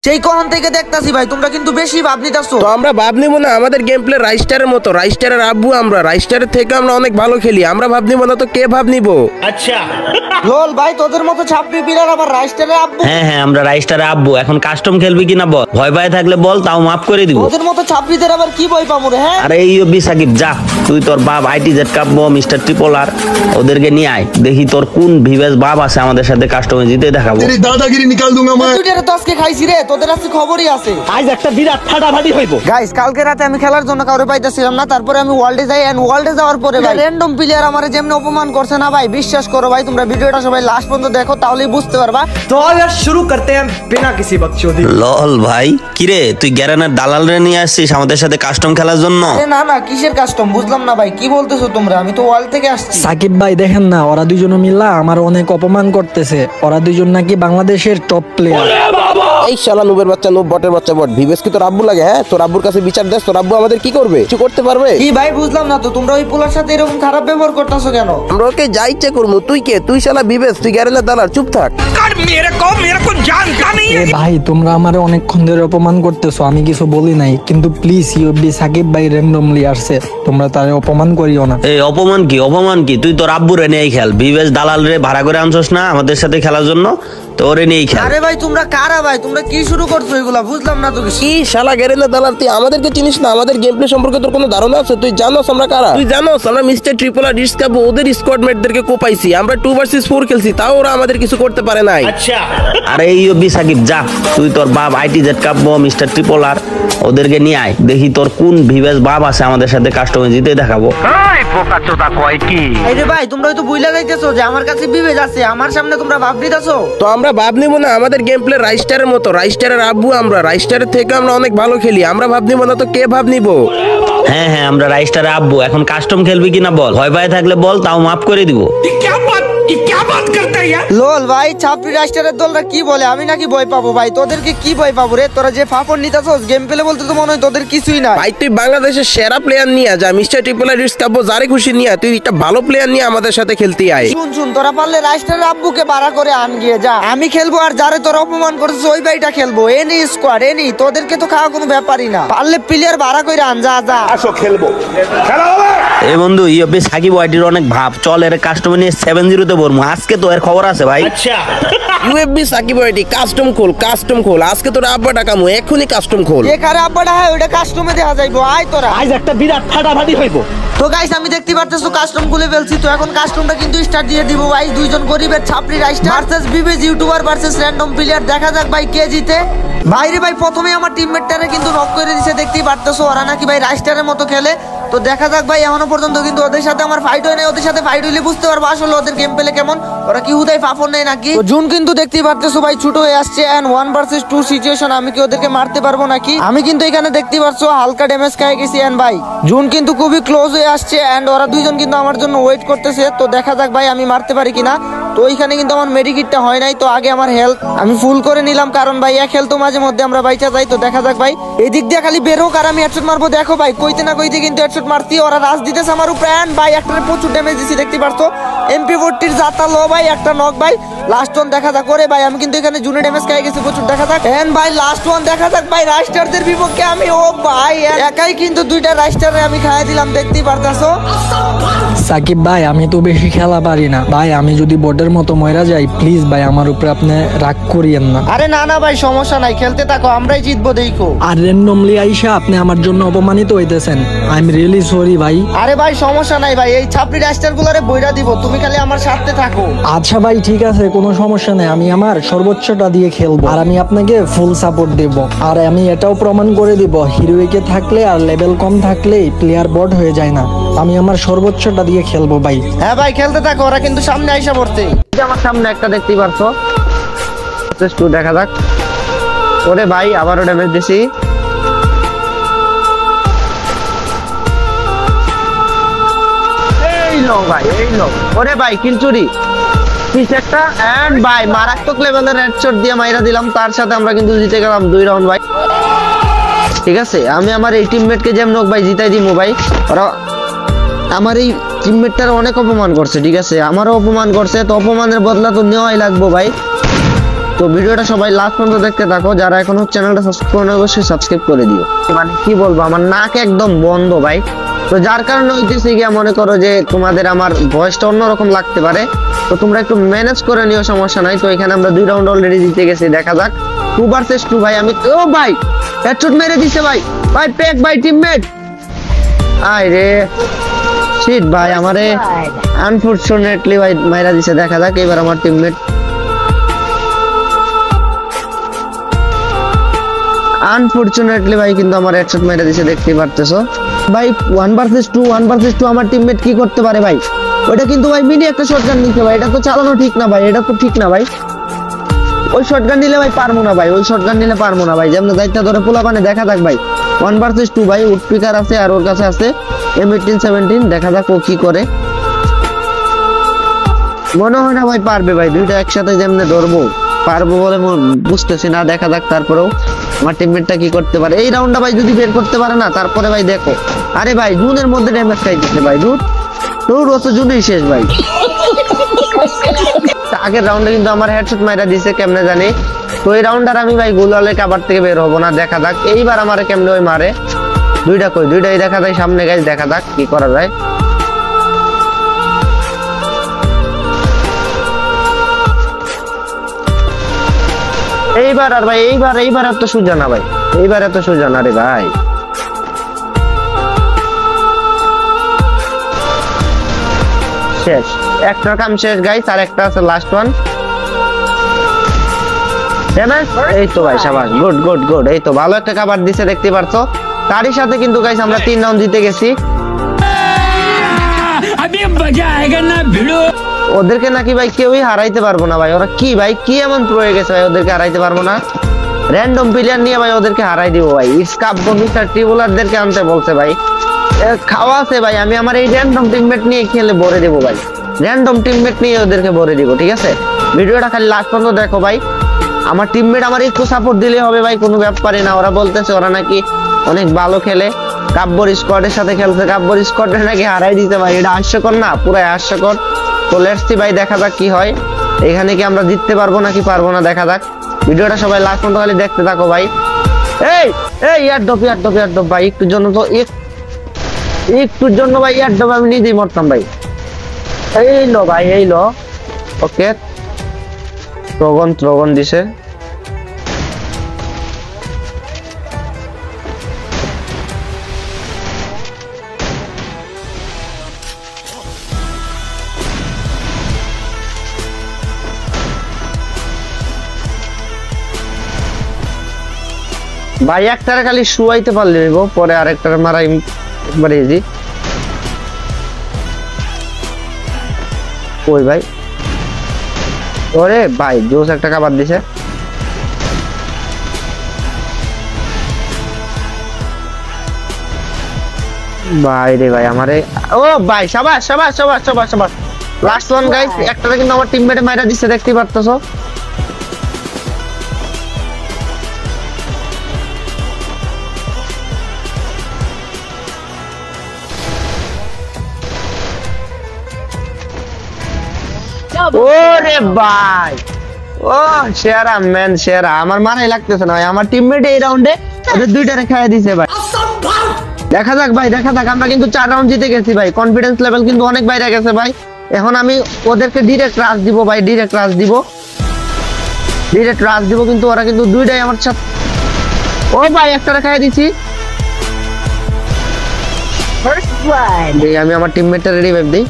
সেই কখন থেকে দেখতাছি ভাই তোমরা কিন্তু বেশি ভাব নিতাছো। তো আমরা ভাব নিব না, আমাদের গেম প্লে রাইস্টারের মতো, রাইস্টারের আব্বু আমরা, রাইস্টারের থেকে আমরা অনেক ভালো খেলি, আমরা ভাব নিব না তো কে ভাব নিব? আচ্ছা লোল ভাই তোদের মতো ছাপড়ি প্লেয়ার আবার রাইস্টারের আব্বু? হ্যাঁ আমরা রাইস্টারের আব্বু। এখন কাস্টম খেলবি কিনা বল, ভয় ভয় থাকলে বল, তাও মাফ করে দিব। তোদের মতো ছাপড়িদের আবার কি ভয় পাবো রে? হ্যাঁ আরে এই অব্দি সাকিব যা, তুই তোর বাপ ITZ কাব্য মিস্টার ট্রিপলার ওদেরকে নিয়ে আয়, দেখি তোর কোন ভিভেস বাপ আছে আমাদের সাথে কাস্টমে জিতে দেখাবো। तेरी दादागिरी निकाल दूंगा मैं। দুইটারে তো আজকে খাইছি রে, তোদের আজকে খবরই আছে। আজ একটা বিরাট ফাটাফাটি হইব। গাইস কালকে রাতে আমি খেলার জন্য কাউরে পাইতেছিলাম না, তারপরে আমি ওয়ার্ল্ডে যাই, এন্ড ওয়ার্ল্ডে যাওয়ার পরে ভাই র্যান্ডম প্লেয়ার আমারে যেমন অপমান করছে না ভাই, বিশ্বাস করো ভাই তোমরা ভিডিওটা সবাই লাস্ট পর্যন্ত দেখো তাহলেই বুঝতে পারবা। तो यार शुरू करते हैं बिना किसी बकचोदी। লল ভাই কিরে, তুই গ্যারেনের দালাল রে নিয়ে আসছিস আমাদের সাথে কাস্টম খেলার জন্য? আরে না না কিসের কাস্টম বুঝলাম না ভাই, কি বলতেছো তোমরা? আমি তো ওয়ার্ল্ড থেকে আসছি। সাকিব ভাই দেখেন না, ওরা দুজন মিল্লা আমার অনেক অপমান করতেছে। ওরা দুজন নাকি বাংলাদেশের টপ প্লেয়ার। এই শালা নুবের বাচ্চা, নুব বটের বাচ্চা বট, ভিভেস কি তোর আব্বু লাগে? হ্যাঁ তোর আব্বুর কাছে বিচার দেস, তোর আব্বু আমাদের কি করবে? কিছু করতে পারবে? কি ভাই বুঝলাম না তো, তোমরা ওই পোলার সাথে এরকম খারাপ ব্যবহার করতেছো কেন? আমরা ওকে যা ইচ্ছে করবো, তুই কে? তুই শালা ভিভেস, তুই গ্যারেনের দালাল, চুপ থাক। এ ভাই তোমরা আমারে অনেকক্ষণ ধরে অপমান করতেছো, আমি কিছু বলি নাই, কিন্তু প্লিজ ইউবি সাকিব ভাই র্যান্ডমলি আসছে, তোমরা তারে অপমান করিও না। এই অপমান কি, অপমান কি? তুই তোর আব্বু রে নিয়েই খেল, ভিভেস দালাল রে ভাড়া করে আনছস না আমাদের সাথে খেলার জন্য, তো ওরে নিয়েই খেল। আরে ভাই তোমরা কারা ভাই, তোমরা কি শুরু করছো এগুলা? বুঝলাম না তো কিছু। কি শালা গ্যারেনের দালাল, তুই আমাদেরকে চিনিস না? আমাদের গেম প্লে সম্পর্কে তোর কোনো ধারণা আছে? তুই জানোস আমরা কারা? তুই জানোস আমরা মিস্টার ট্রিপলার ডিসকাবো ওদের স্কোয়াড মেটদেরকে কোপাইছি, আমরা 2 vs 4 খেলছি, তাও ওরা আমাদের কিছু করতে পারে নাই। আচ্ছা আরে এই অব্দি সাকিব যা, তুই তোর বাপ ITZ কাব্য মিস্টার ট্রিপলার ওদেরকে নিয়ে আয়, দেখি তোর কোন ভিভেস বাপ আছে আমাদের সাথে কাস্টমে জিতে দেখাবো। আরে ভাই তোমরা হয়তো ভুল লাগাইতেছো যে আমার কাছে বিবেজ আছে, আমার সামনে তোমরা ভাব দিতেছো। তো আমরা ভাব নিব না, আমাদের গেম প্লে রাইস্টারের মতো, রাইস্টারের আব্বু আমরা, রাইস্টারের থেকে আমরা অনেক ভালো খেলি, আমরা ভাব নিব না তো কে ভাব নিব? হ্যাঁ আমরা রাইস্টারের আব্বু। এখন কাস্টম খেলবি কিনা বল, ভয় ভয় থাকলে বল, তাও মাফ করে দিব। লোল ভাই ছাপড়ি রাইস্টারের দলরা কি বলে, আমি নাকি ভয় পাবো? ভাই তোদেরকে কি ভয় পাবো রে? তোরা যে ফাফর নিতেছস গেম প্লে বলতে তো মনে হয় তোদের কিছুই না। ভাই তুই বাংলাদেশের সেরা প্লেয়ার নিয়ে যা, মিস্টার ট্রিপলার ডিসকাবো যারে খুশি নিয়ে, তুই একটা ভালো প্লেয়ার নিয়ে আমাদের সাথে খেলতে আয়। শুন তোরা পারলে রাইস্টারের আব্বুকে ভাড়া করে আন গিয়ে যা, আমি খেলবো, আর যারে তোরা অপমান করছিস ওই ভাইটা খেলবো। এনি স্কোয়াড এনি, তোদেরকে তো খাওয়া কোনো ব্যাপারই না, পারলে প্লেয়ার ভাড়া করে আন, যা যা। এ বন্ধু ইউপি সাকিব ওয়াইটির অনেক ভাব, চল এর কাস্টমে নিয়ে 7-0 তে বলবো। আজকে তো এর খবর আছে ভাই। আচ্ছা ইউএফবি সাকিব ওয়াইটি কাস্টম খোল, কাস্টম খোল, আজকে তোর আব্বা ডাকামু, এখনই কাস্টম খোল। এখানে আব্বাটা হয় ওটা কাস্টমে দেখা যাইবো, আয় তোরা। আজ একটা বিরাট ফাটাফাটি হইব। তো গাইস আমি দেখতে পারতেছো কাস্টম খুলে ফেলছি, তো এখন কাস্টমটা কিন্তু স্টার্ট দিয়ে দিব ভাই। দুইজন গরিবের ছাপড়ি রাইস্টার ভার্সেস বিবেজ ইউটিউবার ভার্সেস র্যান্ডম প্লেয়ার, দেখা যাক ভাই কে জিতে। ভাইরে ভাই প্রথমে আমার টিমমেটটারে কিন্তু নক করে দিয়েছে, দেখতেই পারতেছো ওরা নাকি ভাই রাইস্টারের মতো খেলে। তো দেখা যাক ভাই, এখনো পর্যন্ত কিন্তু ওদের সাথে আমার ফাইট হয় নাই, ওদের সাথে ফাইট হইলে বুঝতে পারবো আসলে ওদের গেম প্লে কেমন, ওরা কি হুদাই ফাফর নেই নাকি। তো জুন কিন্তু দেখতেই পারতেছো ভাই ছোট হয়ে আসছে, এন্ড 1 vs 2 সিচুয়েশন, আমি কি ওদেরকে মারতে পারবো নাকি? আমি কিন্তু এখানে দেখতে পারছো হালকা ড্যামেজ খেয়ে গেছি, এন্ড ভাই জুন কিন্তু খুবই ক্লোজ হয়ে আসছে, এন্ড ওরা দুইজন কিন্তু আমার জন্য ওয়েট করতেছে। তো দেখা যাক ভাই আমি মারতে পারি কিনা। তো ওইখানে কিন্তু আমার মেডিকিটটা হয় নাই, তো আগে আমার হেলথ আমি ফুল করে নিলাম, কারণ ভাই এক হেলথ তো মাঝে মধ্যে আমরা বাইচা যাই। তো দেখা যাক ভাই এই দিক দিয়ে খালি বের হোক আর আমি হেডশট মারবো। দেখো ভাই কইতে না কইতে কিন্তু হেডশট মারতি, ওরা রাজ দিতেছে আমার উপরে, এন্ড ভাই একটারে প্রচুর ড্যামেজ দিছি, দেখতে পারছো MP40 জাতা লো ভাই, একটা নক ভাই। লাস্ট ওয়ান দেখা যাক, ওরে ভাই আমি কিন্তু এখানে জুনে ড্যামেজ খেয়ে গেছি প্রচুর, দেখা যাক। এন্ড ভাই লাস্ট ওয়ান দেখা যাক ভাই, রাইস্টারদের বিপক্ষে আমি, ও ভাই একাই কিন্তু দুইটা রাইস্টারে আমি খাইয়ে দিলাম, দেখতেই পারতাছো। সাকিব ভাই আমি তো বেশি খেলা পারি না ভাই, আমি যদি বোর্ডের মতো ময়রা যাই প্লিজ ভাই আমার উপরে আপনি রাগ করিয়েন না। আরে না না ভাই সমস্যা নাই, খেলতে থাকো, আমরাই জিতবো দেখো। আর র্যান্ডমলি আইসা আপনি আমার জন্য অপমানিত হইতেছেন, আই এম রিয়েলি সরি ভাই। আরে ভাই সমস্যা নাই ভাই, এই ছাপড়ি রাইস্টার গুলারে বইরা দিব, তুমি খালি আমার সাথে থাকো। আচ্ছা ভাই ঠিক আছে, কোনো সমস্যা নেই, আমি আমার সর্বোচ্চটা দিয়ে খেলবো, আর আমি আপনাকে ফুল সাপোর্ট দেব। আর আমি এটাও প্রমাণ করে দিব হিরোইকে থাকলে আর লেভেল কম থাকলেই প্লেয়ার বট হয়ে যায় না, আমি আমার সর্বোচ্চটা দিয়ে খেলবো ভাই। হ্যাঁ ভাই খেলতে থাকো, ওরা কিন্তু সামনে আইসা পড়তে। আমার সামনে একটা দেখতেই পারছো, দেখা যাক। ওরে ভাই আবারও ড্যামেজ দিছি, এই লো ভাই এই লো। ওরে ভাই কিল চুরি একটা, এন্ড ভাই মারাত্মক লেভেলের হেডশট দিয়ে মাইরা দিলাম, তার সাথে আমরা কিন্তু জিতে গেলাম 2 রাউন্ড ভাই। ঠিক আছে আমি আমার এই টিমমেটকে যেমন ভাই জিতাই দিমু ভাই, ওরা আমার এই টিমমেটটার অনেক অপমান করছে, ঠিক আছে আমারও অপমান করছে, তো অপমানের বদলা তো নেওয়াই লাগবো ভাই। তো ভিডিওটা সবাই লাস্ট পর্যন্ত দেখতে থাকো, যারা এখনো চ্যানেলটা সাবস্ক্রাইব করে না অবশ্যই সাবস্ক্রাইব করে দিও। মানে কি বলবো, আমার নাক একদম বন্ধ ভাই, তো যার কারণে হইতেছে গিয়া মনে করো যে তোমাদের আমার ভয়েসটা অন্যরকম লাগতে পারে, তো তোমরা একটু ম্যানেজ করে নিও, সমস্যা নাই। তো এখানে আমরা 2 রাউন্ড অলরেডি জিতে গেছি, দেখা যাক 2 ভার্সেস 2 ভাই। আমি ও ভাই হেডশট মেরে দিছে ভাই, ভাই পেক ভাই টিমমেট, আয় রে শিট ভাই, আমারে আনফরচুনেটলি ভাই মাইরা দিছে। দেখা যাক এবার আমার টিমমেট, আনফরচুনেটলি ভাই কিন্তু আমার হেডশট মেরে দিছে, দেখতেই পারতেছো ভাই। 1 ভার্সেস 2 আমার টিমমেট কি করতে পারে ভাই? ওটা কিন্তু ভাই মিনি একটা শটগান নিতে ভাই, এটা তো চালানো ঠিক না ভাই, এটা তো ঠিক না ভাই। ওই শটগান নিলে ভাই পারবো না ভাই, ওই শটগান নিলে পারবো না ভাই, যেমন দায়িত্ব ধরে পোলা পানে। দেখা যাক ভাই 1 ভার্সেস 2 ভাই, উডপিকার আছে আর ওর কাছে আছে M18-17, দেখা যাক ও কি করে। মনে হয় না ভাই পারবে ভাই, দুইটা একসাথে যেমনে ধরবো পারবো বলে বুঝতেছি না, দেখা যাক। তারপরেও আমার টিমমেটটা কি করতে পারে এই রাউন্ডটা ভাই, যদি বের করতে পারে না তারপরে ভাই দেখো। আরে ভাই জুনের মধ্যে ড্যামেজ খাইতেছে ভাই, দূর ও তো জুনই শেষ ভাই। আগের রাউন্ডে কিন্তু আমার হেডশট মাইরা দিছে কেমনে জানি, তো এই রাউন্ডার আমি ভাই গুলালে কাবার থেকে বের হবো না, দেখা যাক এইবার আমারে কেমনে ওই মারে। দুইটা কই, দুইটাই দেখা যায় সামনে গাইজ, দেখা যাক কি করা যায়। এইবার আর ভাই এইবার এত সোজা না ভাই, এইবার এত সোজা না রে ভাই। শেষ, একটা কাম শেষ গাইস, আর একটা আছে লাস্ট ওয়ান। এই তো ভাই শাবাশ, গুড গুড গুড, এই তো ভালো একটা কভার দিছে দেখতে পারছো। তারই সাথে কিন্তু গাইস আমরা 3 রাউন্ড জিতে গেছি। ওদেরকে নাকি ভাই কেউই হারাইতে পারবো না ভাই, ওরা কি ভাই কি এমন প্রো হয়ে গেছে ভাই, ওদেরকে হারাইতে পারবো না। র্যান্ডম প্লেয়ার নিয়ে ভাই ওদেরকে হারাই দিব ভাই, স্কাপ মিস্টার ট্রিপলারদেরকে আনতে বলছে ভাই, খাওয়া আছে ভাই। আমি আমার এই র্যান্ডম টিমমেট নিয়ে খেলে ভরে দেবো ভাই, র্যান্ডম টিমমেট নিয়ে ওদেরকে ভরে দিব, ঠিক আছে। ভিডিওটা খালি লাস্ট পর্যন্ত দেখো ভাই। আমার টিমমেট আমার একটু সাপোর্ট দিলে হবে ভাই, কোনো ব্যাপারই না। ওরা বলতেছে ওরা নাকি অনেক ভালো খেলে, কাব্যর স্কোয়াডের সাথে খেলছে, কাব্যর স্কোয়াডে নাকি হারাই দিতে ভাই, এটা হাস্যকর না, পুরো হাস্যকর। তো লেটস সি ভাই, দেখা যাক কি হয়, এখানে কি আমরা জিততে পারবো নাকি পারবো না, দেখা যাক। ভিডিওটা সবাই লাস্ট পর্যন্ত খালি দেখতে থাকো ভাই। এই এই ইয়ারডপ ভাই, একটুর জন্য তো একটুর জন্য ভাই ইয়ারডপ আমি নিজেই মরতাম ভাই। এই লো ভাই, এই লো, ওকে ত্রগন দিছে। ভাই একটারে খালি শুয়াইতে পারলে গো, পরে আরেকটারে মারাই একবারে ইজি। ওই ভাই, ওরে ভাই জোস একটা কাবার দিছে ভাই রে ভাই আমারে। ও ভাই শাবাশ শাবাশ শাবাশ শাবাশ শাবাশ, লাস্ট ওয়ান গাইস। একটারে কিন্তু আমার টিমমেটে মাইরা দিছে, দেখতেই পারতেছো। ওরে ভাই, ও সেরা ম্যান সেরা, আমার মারাই লাগতেছে না ভাই। আমার টিমমেট এই রাউন্ডে ওদের দুইটারে খাইয়ে দিছে ভাই। দেখা যাক ভাই, দেখা যাক। আমরা কিন্তু 4 রাউন্ড জিতে গেছি ভাই, কনফিডেন্স লেভেল কিন্তু অনেক বাইরে গেছে ভাই। এখন আমি ওদেরকে ডিরেক্ট রাশ দিব ভাই, ডিরেক্ট রাশ দিব, কিন্তু ওরা কিন্তু দুইটাই আমার সাথে। ও ভাই একটারে খাইয়ে দিছি। আমি আমার টিমমেটটা রেডি ভাব দিই।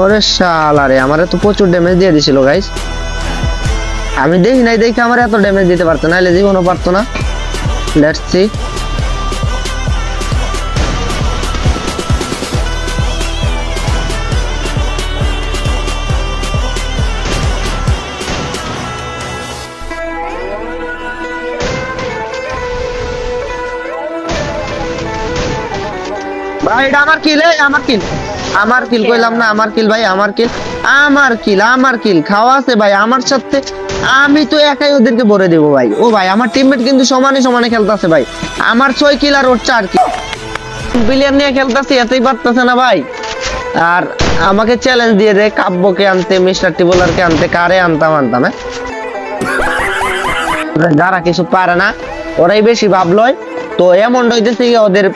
ওরে শালা রে, আমারে তো প্রচুর ড্যামেজ দিয়ে দিছিল গাইস। আমি দেখি নাই, দেখি আমার এত ড্যামেজ দিতে পারতো না, জীবনও পারতো না। Let's see. ভাই এটা আমার কিল, আমার কিল কইলাম না, আমার কিল ভাই, আমার কিল খাওয়া আছে ভাই। আমার সাথে আমি তো একাই ওদেরকে ভরে দেবো ভাই। ও ভাই আমার টিমমেট কিন্তু সমানে সমানে খেলতেছে ভাই, আমার 6 কিল আর ওর 4 কিল, প্লেয়ার নিয়ে খেলতেছে এতই পারতেছে না ভাই। আর আমাকে চ্যালেঞ্জ দিয়ে দেয় কাব্যকে আনতে, মিস্টার টিবোলারকে আনতে, কারে আনতাম হ্যাঁ। যারা কিছু পারে না ওরাই বেশি ভাবলয়, তো এমন হইতেছে ওদের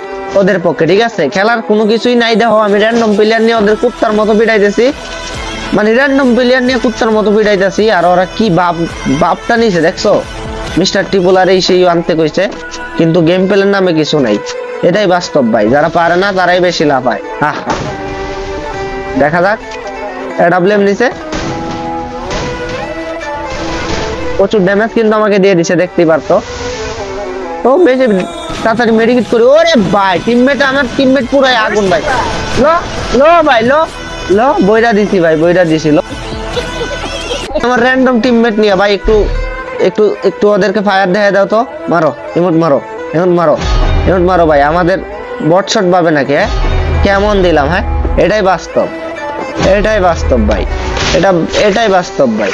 ওদের পক্ষে ঠিক আছে, খেলার কোনো কিছুই নাই। দেখো আমি র্যান্ডম প্লেয়ার নিয়ে ওদের কুত্তার মতো পিটাইতেছি, মানে র্যান্ডম প্লেয়ার নিয়ে কুত্তার মতো পিটাইতেছি, আর ওরা কি বাপটা নিছে দেখছো। মিস্টার টিবোলার এই সেই আনতে কইছে, কিন্তু গেম প্লের নামে কিছু নাই, এটাই বাস্তব ভাই। যারা পারে না তারাই বেশি লাফায়। দেখা যাক, এডাব্লিউএম নিছে, প্রচুর ড্যামেজ কিন্তু আমাকে দিয়ে দিছে, দেখতেই পারতো। ও বেশি তাড়াতাড়ি মেডিকেট করি। ওরে ভাই টিমমেট, আমার টিমমেট পুরো আগুন ভাই। লো লো ভাই লো লো বইরা দিছি ভাই, বইরা দিছিল আমার র্যান্ডম টিমমেট নিয়ে ভাই। একটু একটু একটু ওদেরকে ফায়ার দেখা দাও তো, মারো ইমোট, মারো ইমোট, মারো ইমোট, মারো ভাই। আমাদের বট শট পাবে নাকি? হ্যাঁ কেমন দিলাম? হ্যাঁ এটাই বাস্তব, এটাই বাস্তব ভাই, এটাই বাস্তব ভাই।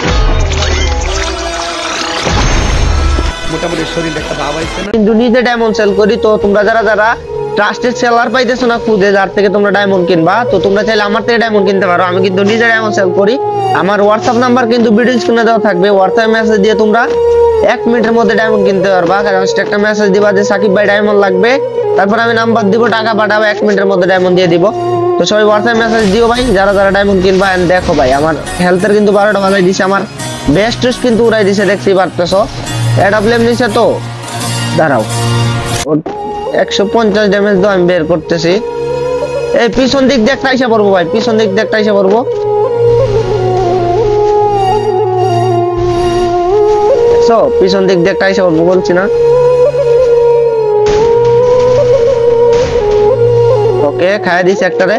কিন্তু নিজে ডায়মন্ড সেল করি, তো তোমরা যারা যারা ট্রাস্টেড সেলার পাইতেছো না খুঁজে, যার থেকে তোমরা ডায়মন্ড কিনবা, তো তোমরা চাইলে আমার থেকে ডায়মন্ড কিনতে পারো। আমি কিন্তু নিজে ডায়মন্ড সেল করি। আমার হোয়াটসঅ্যাপ নাম্বার কিন্তু ভিডিও স্ক্রিনে দেওয়া থাকবে, হোয়াটসঅ্যাপ মেসেজ দিয়ে তোমরা 1 মিনিটের মধ্যে ডায়মন্ড কিনতে পারবা। কারণ একটা মেসেজ দিবা যে সাকিব ভাই ডায়মন্ড লাগবে, তারপর আমি নাম্বার দিব, টাকা পাঠাবো, 1 মিনিটের মধ্যে ডায়মন্ড দিয়ে দিব। তো সবাই হোয়াটসঅ্যাপ মেসেজ দিও ভাই, যারা যারা ডায়মন্ড কিনবা। দেখো ভাই আমার হেলথের কিন্তু 12টা বাজাই দিছে, আমার বেস্ট কিন্তু উড়াই দিছে, দেখতেই পারতেছো। এডাব্লিউএম নিছে তো, দাঁড়াও 150 ড্যামেজ দাও, আমি বের করতেছি। এই পিছন দিক দিয়ে একটা আইসা পড়বো ভাই, পিছন দিক দিয়ে একটা আইসা পড়বো। পিছন দিক দিয়ে একটা আইসা পড়বো বলছি না। ওকে খাইয়া দিছে একটারে।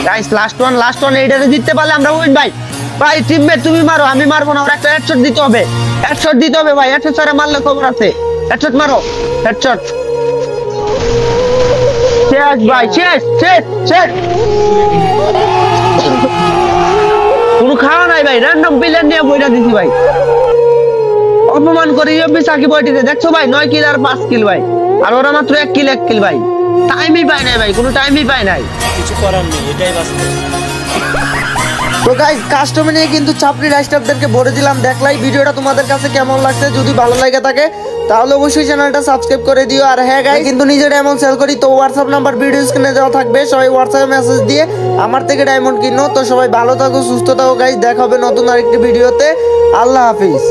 গাইস লাস্ট ওয়ান, এইটারে জিততে পারলে আমরা উইন ভাই। ভাই টিমমেট তুমি মারো, আমি মারবো না, ওর একটা হেডশট দিতে হবে, হেডশট দিতে হবে ভাই। হেডশট ছাড়া মারলে খবর আছে, হেডশট মারো, হেডশট। শেষ ভাই, শেষ শেষ শেষ। কোনো খাওয়া নাই ভাই, র্যান্ডম প্লেয়ার নিয়ে বইটা দিছি ভাই। অপমান করে ইউপি সাকিব বইটিতে দেখছো ভাই, 9 কিল আর 5 কিল ভাই, আর ওরা মাত্র 1 কিল ভাই। টাইমই পায় নাই ভাই, কোনো টাইমই পায় নাই, কিছু করার নেই, এটাই বাস্তব। তো গাইস কাস্টমার নিয়ে কিন্তু চাপড়ি রাইস্টারদেরকে ভরে দিলাম। দেখলাই ভিডিওটা তোমাদের কাছে কেমন লাগছে, যদি ভালো লাগে থাকে তাহলে অবশ্যই চ্যানেলটা সাবস্ক্রাইব করে দিও। আর হ্যাঁ গাইস কিন্তু নিজে ডায়মন্ড সেল করি, তো হোয়াটসঅ্যাপ নাম্বার ভিডিও স্ক্রিনে দেওয়া থাকবে, সবাই হোয়াটসঅ্যাপে মেসেজ দিয়ে আমার থেকে ডায়মন্ড কিনো। তো সবাই ভালো থাকো, সুস্থ থাকো গাইস, দেখা হবে নতুন আরেকটি ভিডিওতে। আল্লাহ হাফিজ।